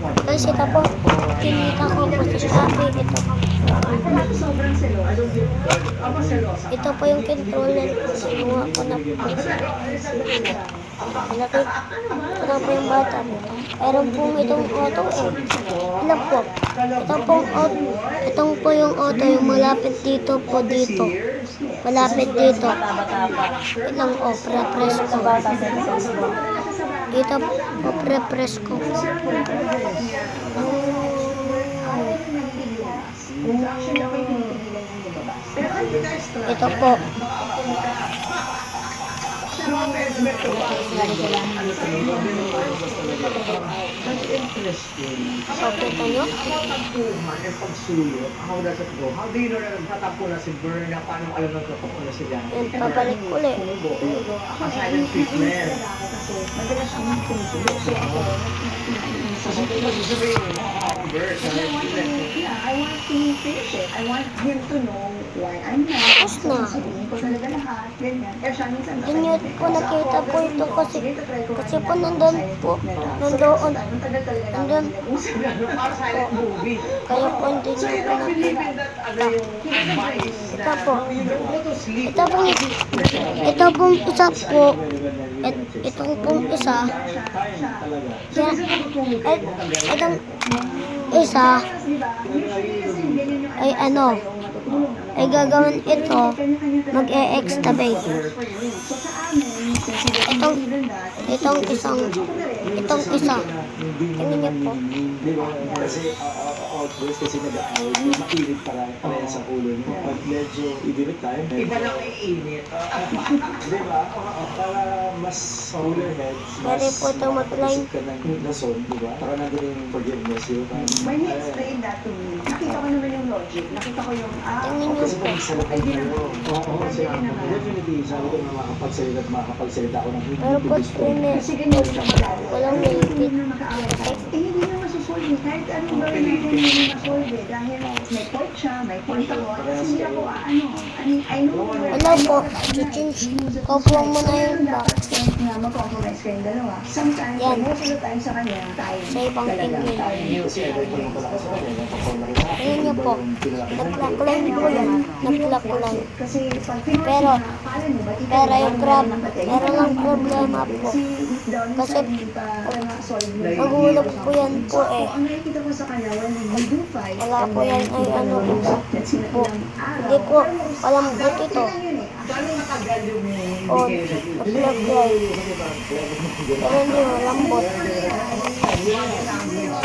Kasi ito po, kinita ko po sa Shopee. Ito po yung controller po. Sinuha ko na po. Malaki ko na po yung bata. Meron po itong auto eh. Ilan po? Itong po yung auto, yung malapit dito po dito. Malapit dito. Ilang o, pre-press ko. Dito po, pre-press ko. Ito po. Kita nyo? How do you know na nagtatampo na si Bern na paano alam na nagtatampo na sila? Yan, pabalik ulit. Silent treatment. Kasi kung magsasabihin mo, Bert, I want to finish it. I want him to know why I'm not. Tapos na. Sabihin ko talaga lahat. Ganyan. Kaya siya minsan Yun yun po nakita po ito kasi po nandun po. Nandoon. Nandun. para silent movie. Kaya po hindi So, niyo you po don't believe nakita. in that, yung advice Ito po. na you don't go to sleep. Ito pong isa po. Itong pong isa. Yan. Itong isa. Ay ano. Ay gagawin ito. Mag-e-extabate. Itong isa. Tingnan niyo po. Di ba? Kasi outburst kasi nag-aaway, makilig para sa ulo mo. Pag medyo ibinit tayo, Iba lang iinit. di ba? Para mas cooler heads, Pwede po ito mag-line. ka ng lason, di ba? Para nandun yung forgiveness yun. When he explained that to me, nakita ko naman yung logic. Nakita ko yung, Tingnan niyo Kasi po. pag isa na kayo, oo, kasi definitely, sabi ko na makakapagsalita ako ng Pero po kasi ganyan siya magagawa. walang Hindi naipit. na makaaway. Hindi na masusolve. Kahit anong gawin natin, hindi na masolve. Dahil may point siya, may point ako. Kasi hindi ako, I know Wala po. Change ko po muna yung box. na mag-compromise kayong dalawa. Sometimes, Yan. most of the time sa kanya, tayo Sa ibang talaga. email. Tayo. kasi every time pala kasi Tingnan niyo po. Nag-lockline po yan. Nag-lockline. Kasi pag Pero- akala niyo, ba't ikaw Pero yung nagkakaroon ng meron lang problema po. Si deep down, Kasi hindi pa na-solve yung magulo po yan po eh. ang nakikita ko sa kanya, when we do fight, Wala and po then yan ay ano that's in po. ilang araw, Hindi po. Walang buti to. kailan yun eh. Gano'ng matagal yung hindi O, kayo nag- nag-lockline. Pero hindi, walang bot.